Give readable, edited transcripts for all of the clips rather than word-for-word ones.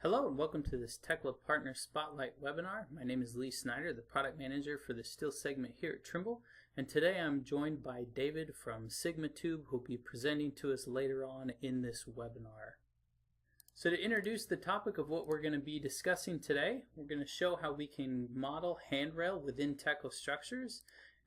Hello and welcome to this Tekla Partner Spotlight webinar. My name is Lee Snyder, the product manager for the Steel segment here at Trimble, and today I'm joined by David from SigmaTUBE, who will be presenting to us later on in this webinar. So to introduce the topic of what we're going to be discussing today, we're going to show how we can model handrail within Tekla structures,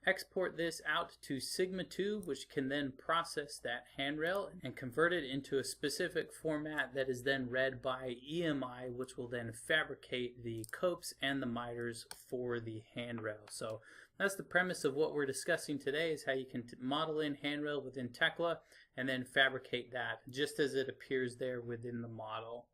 export this out to SigmaTUBE, which can then process that handrail and convert it into a specific format that is then read by EMI, which will then fabricate the copes and the miters for the handrail. So that's the premise of what we're discussing today, is how you can model in handrail within Tekla and then fabricate that just as it appears there within the model.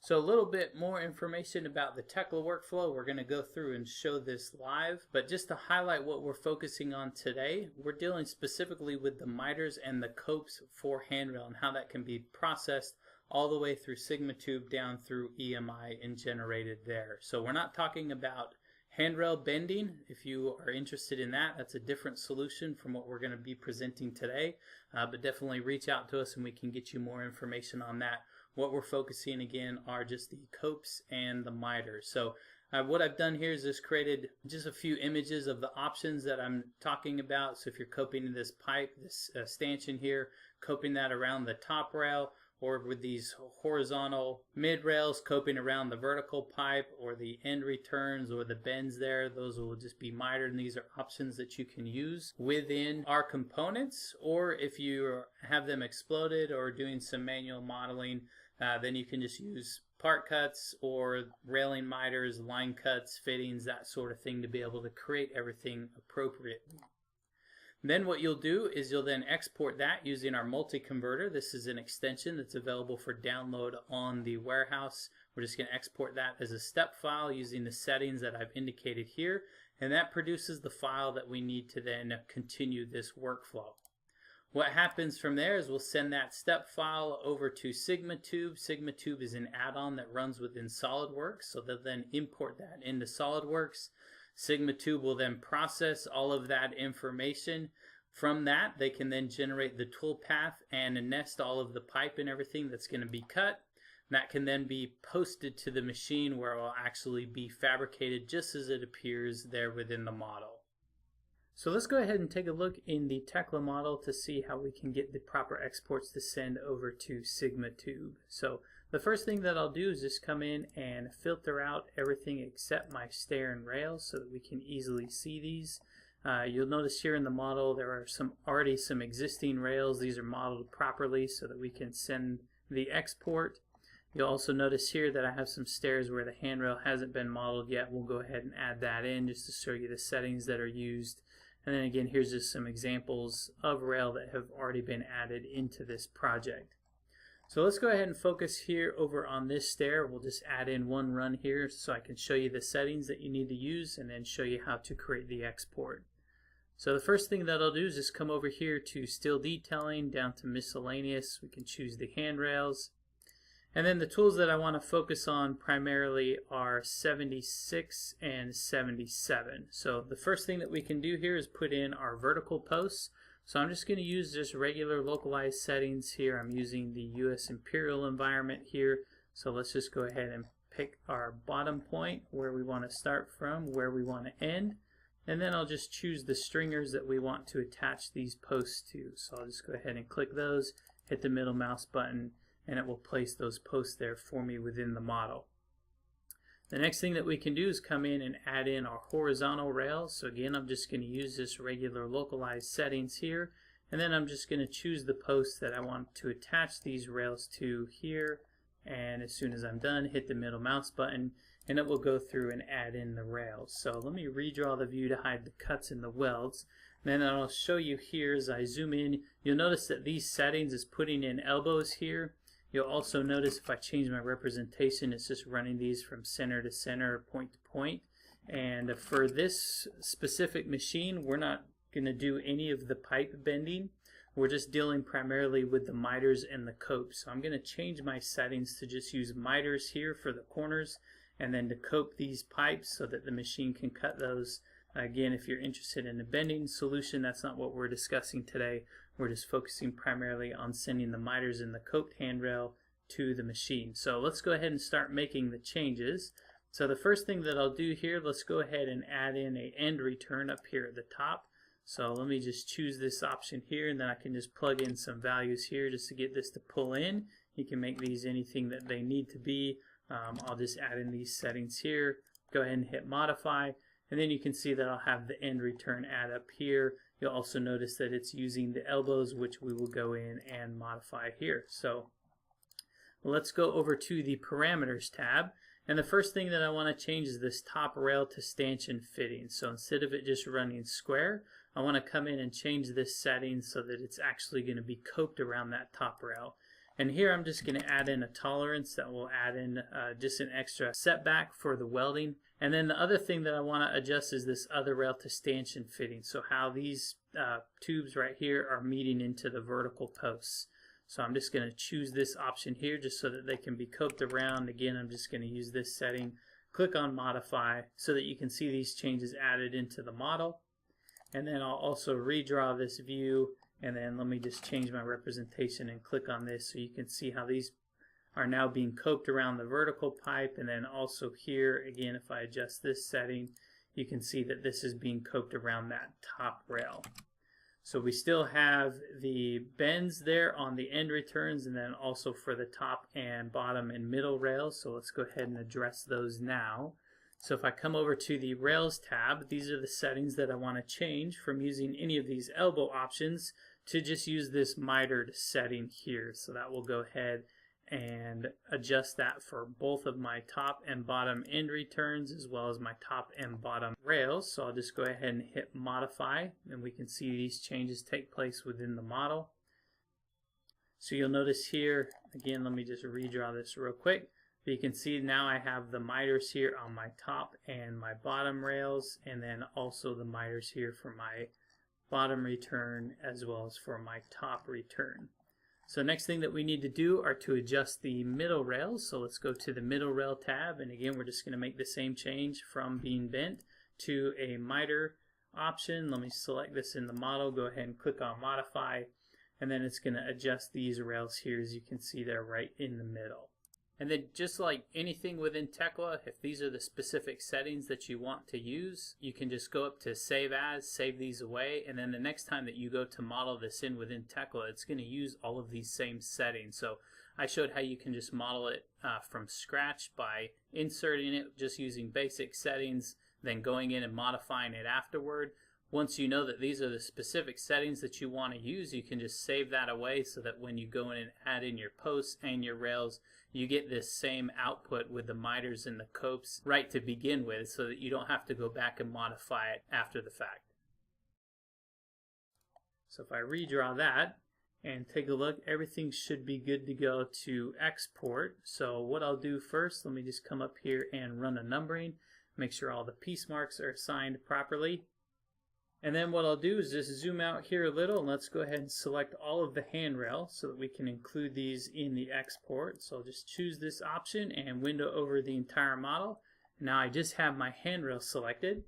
So a little bit more information about the Tekla workflow. We're going to go through and show this live, but just to highlight what we're focusing on today, we're dealing specifically with the miters and the copes for handrail and how that can be processed all the way through SigmaTUBE down through EMI and generated there. So we're not talking about handrail bending. If you are interested in that, that's a different solution from what we're going to be presenting today, but definitely reach out to us and we can get you more information on that. What we're focusing again are just the copes and the miters. So what I've done here is just created just a few images of the options that I'm talking about. So if you're coping in this pipe, this stanchion here, coping that around the top rail, or with these horizontal mid rails coping around the vertical pipe, or the end returns or the bends there, those will just be mitered, and these are options that you can use within our components. Or if you have them exploded or doing some manual modeling, then you can just use part cuts or railing miters, line cuts, fittings, that sort of thing to be able to create everything appropriately. Then what you'll do is you'll then export that using our multi-converter. This is an extension that's available for download on the warehouse. We're just going to export that as a step file using the settings that I've indicated here, and that produces the file that we need to then continue this workflow. What happens from there is we'll send that step file over to SigmaTUBE. SigmaTUBE is an add-on that runs within SolidWorks, so they'll then import that into SolidWorks. SigmaTUBE will then process all of that information. From that, they can then generate the tool path and nest all of the pipe and everything that's going to be cut. That can then be posted to the machine where it will actually be fabricated just as it appears there within the model. So let's go ahead and take a look in the Tekla model to see how we can get the proper exports to send over to SigmaTUBE. So the first thing that I'll do is just come in and filter out everything except my stair and rails so that we can easily see these. You'll notice here in the model there are already some existing rails. These are modeled properly so that we can send the export. You'll also notice here that I have some stairs where the handrail hasn't been modeled yet. We'll go ahead and add that in just to show you the settings that are used. And then again, here's just some examples of rail that have already been added into this project. So let's go ahead and focus here over on this stair. We'll just add in one run here so I can show you the settings that you need to use and then show you how to create the export. So the first thing that I'll do is just come over here to Steel Detailing, down to Miscellaneous. We can choose the handrails. And then the tools that I want to focus on primarily are 76 and 77. So the first thing that we can do here is put in our vertical posts. So I'm just going to use just regular localized settings here. I'm using the US Imperial environment here. So let's just go ahead and pick our bottom point where we want to start from, where we want to end. And then I'll just choose the stringers that we want to attach these posts to. So I'll just go ahead and click those, hit the middle mouse button, and it will place those posts there for me within the model. The next thing that we can do is come in and add in our horizontal rails. So again, I'm just going to use this regular localized settings here, and then I'm just going to choose the posts that I want to attach these rails to here, and as soon as I'm done, hit the middle mouse button and it will go through and add in the rails. So let me redraw the view to hide the cuts and the welds. Then I'll show you here as I zoom in. You'll notice that these settings is putting in elbows here. You'll also notice if I change my representation, it's just running these from center to center, point to point. And for this specific machine, we're not going to do any of the pipe bending. We're just dealing primarily with the miters and the copes. So I'm going to change my settings to just use miters here for the corners, and then to cope these pipes so that the machine can cut those. Again, if you're interested in a bending solution, that's not what we're discussing today. We're just focusing primarily on sending the miters and the coped handrail to the machine. So let's go ahead and start making the changes. So the first thing that I'll do here, let's go ahead and add in an end return up here at the top. So let me just choose this option here, and then I can just plug in some values here just to get this to pull in. You can make these anything that they need to be. I'll just add in these settings here. Go ahead and hit modify, and then you can see that I'll have the end return add up here. You'll also notice that it's using the elbows, which we will go in and modify here. So let's go over to the parameters tab. And the first thing that I want to change is this top rail to stanchion fitting. So instead of it just running square, I want to come in and change this setting so that it's actually going to be coped around that top rail. And here I'm just going to add in a tolerance that will add in just an extra setback for the welding. And then the other thing that I want to adjust is this other rail to stanchion fitting. So how these tubes right here are meeting into the vertical posts. So I'm just going to choose this option here just so that they can be coped around. Again, I'm just going to use this setting. Click on modify so that you can see these changes added into the model. And then I'll also redraw this view, and then let me just change my representation and click on this so you can see how these are now being coped around the vertical pipe. And then also here, again, if I adjust this setting, you can see that this is being coped around that top rail. So we still have the bends there on the end returns, and then also for the top and bottom and middle rails. So let's go ahead and address those now. So if I come over to the Rails tab, these are the settings that I want to change from using any of these elbow options to just use this mitered setting here. So that will go ahead and adjust that for both of my top and bottom end returns as well as my top and bottom rails. So I'll just go ahead and hit modify, and we can see these changes take place within the model. So you'll notice here, again, let me just redraw this real quick. But you can see now I have the miters here on my top and my bottom rails, and then also the miters here for my bottom return as well as for my top return. So next thing that we need to do are to adjust the middle rails. So let's go to the middle rail tab, and again we're just going to make the same change from being bent to a miter option. Let me select this in the model, go ahead and click on modify, and then it's going to adjust these rails here, as you can see they're right in the middle. And then just like anything within Tekla, if these are the specific settings that you want to use, you can just go up to Save As, save these away, and then the next time that you go to model this in within Tekla, it's going to use all of these same settings. So I showed how you can just model it from scratch by inserting it just using basic settings, then going in and modifying it afterward. Once you know that these are the specific settings that you want to use, you can just save that away so that when you go in and add in your posts and your rails, you get this same output with the miters and the copes right to begin with, so that you don't have to go back and modify it after the fact. So if I redraw that and take a look, everything should be good to go to export. So what I'll do first, let me just come up here and run a numbering, make sure all the piece marks are assigned properly. And then what I'll do is just zoom out here a little, and let's go ahead and select all of the handrail so that we can include these in the export. So I'll just choose this option and window over the entire model. Now I just have my handrail selected.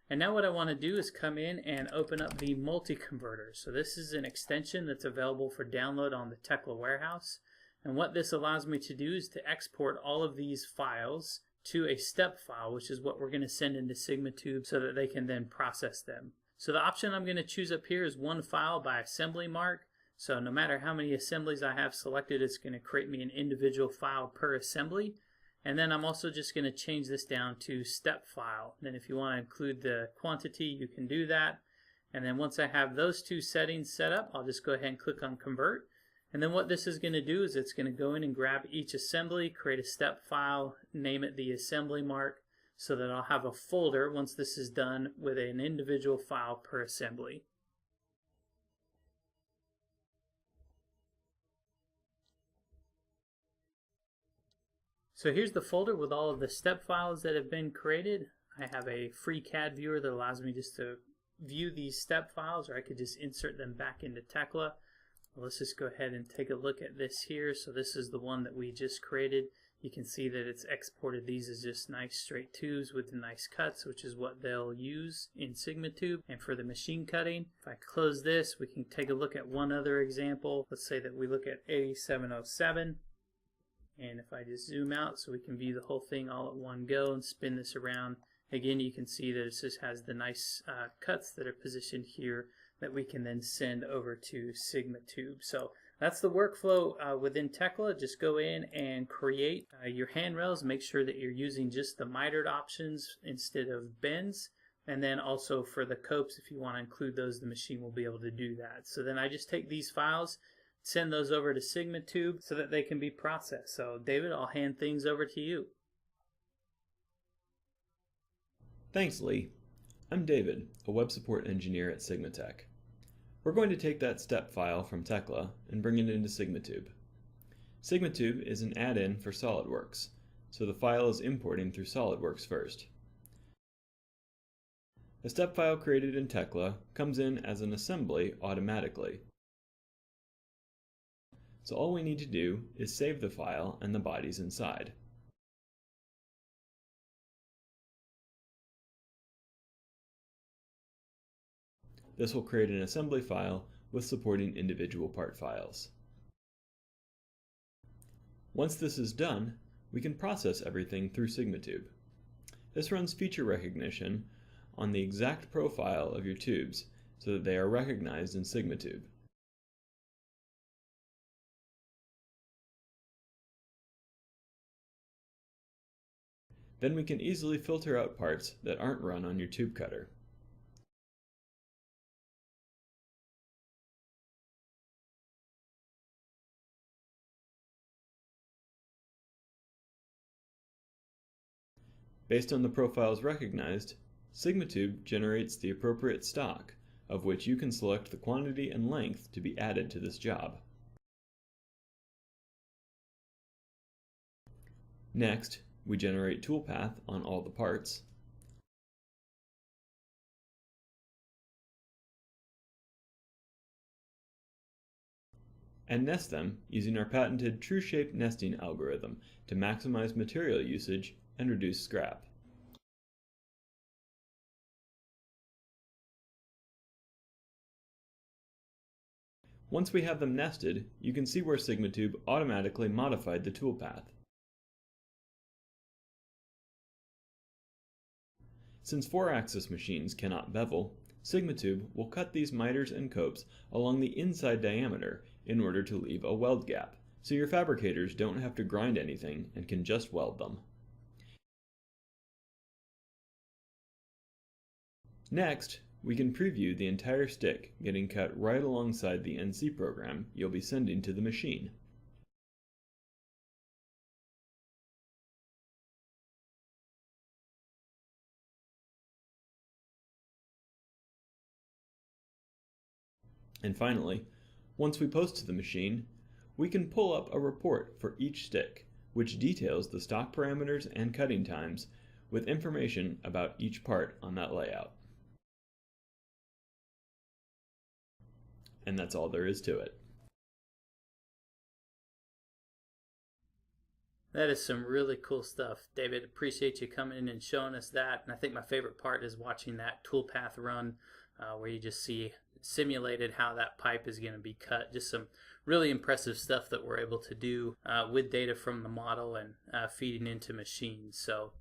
And now what I want to do is come in and open up the multi-converter. So this is an extension that's available for download on the Tekla warehouse. And what this allows me to do is to export all of these files to a step file, which is what we're going to send into SigmaTUBE so that they can then process them. So the option I'm going to choose up here is one file by assembly mark. So no matter how many assemblies I have selected, it's going to create me an individual file per assembly. And then I'm also just going to change this down to step file. Then if you want to include the quantity, you can do that. And then once I have those two settings set up, I'll just go ahead and click on convert. And then what this is going to do is it's going to go in and grab each assembly, create a step file, name it the assembly mark, so that I'll have a folder once this is done with an individual file per assembly. So here's the folder with all of the step files that have been created. I have a free CAD viewer that allows me just to view these step files, or I could just insert them back into Tekla. Well, let's just go ahead and take a look at this here. So this is the one that we just created. You can see that it's exported these as just nice straight tubes with the nice cuts, which is what they'll use in SigmaTUBE and for the machine cutting. If I close this, we can take a look at one other example. Let's say that we look at 8707. And if I just zoom out so we can view the whole thing all at one go and spin this around, again you can see that it just has the nice cuts that are positioned here that we can then send over to SigmaTUBE. So that's the workflow within Tekla. Just go in and create your handrails. Make sure that you're using just the mitered options instead of bends. And then also for the copes, if you want to include those, the machine will be able to do that. So then I just take these files, send those over to SigmaTUBE so that they can be processed. So David, I'll hand things over to you. Thanks, Lee. I'm David, a web support engineer at SigmaTech. We're going to take that step file from Tekla and bring it into SigmaTUBE. SigmaTUBE is an add-in for SolidWorks, so the file is importing through SolidWorks first. A step file created in Tekla comes in as an assembly automatically. So all we need to do is save the file and the bodies inside. This will create an assembly file with supporting individual part files. Once this is done, we can process everything through SigmaTUBE. This runs feature recognition on the exact profile of your tubes so that they are recognized in SigmaTUBE. Then we can easily filter out parts that aren't run on your tube cutter. Based on the profiles recognized, SigmaTUBE generates the appropriate stock, of which you can select the quantity and length to be added to this job. Next, we generate toolpath on all the parts, and nest them using our patented true-shape nesting algorithm to maximize material usage and reduce scrap. Once we have them nested, you can see where SigmaTUBE automatically modified the toolpath. Since 4-axis machines cannot bevel, SigmaTUBE will cut these miters and copes along the inside diameter in order to leave a weld gap, so your fabricators don't have to grind anything and can just weld them. Next, we can preview the entire stick getting cut right alongside the NC program you'll be sending to the machine. And finally, once we post to the machine, we can pull up a report for each stick, which details the stock parameters and cutting times with information about each part on that layout. And that's all there is to it. That is some really cool stuff, David. Appreciate you coming in and showing us that. And I think my favorite part is watching that toolpath run where you just see simulated how that pipe is going to be cut. Just some really impressive stuff that we're able to do with data from the model and feeding into machines. So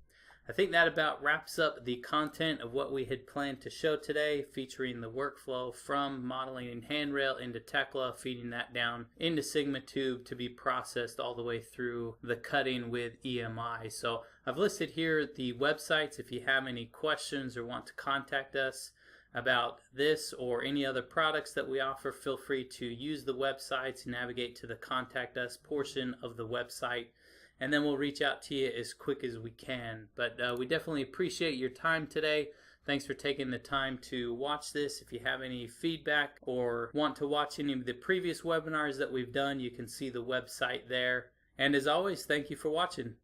I think that about wraps up the content of what we had planned to show today, featuring the workflow from modeling in handrail into Tekla, feeding that down into SigmaTUBE to be processed all the way through the cutting with EMI. So I've listed here the websites if you have any questions or want to contact us about this or any other products that we offer. Feel free to use the websites, navigate to the contact us portion of the website, and then we'll reach out to you as quick as we can. But we definitely appreciate your time today. Thanks for taking the time to watch this. If you have any feedback or want to watch any of the previous webinars that we've done, you can see the website there. And as always, thank you for watching.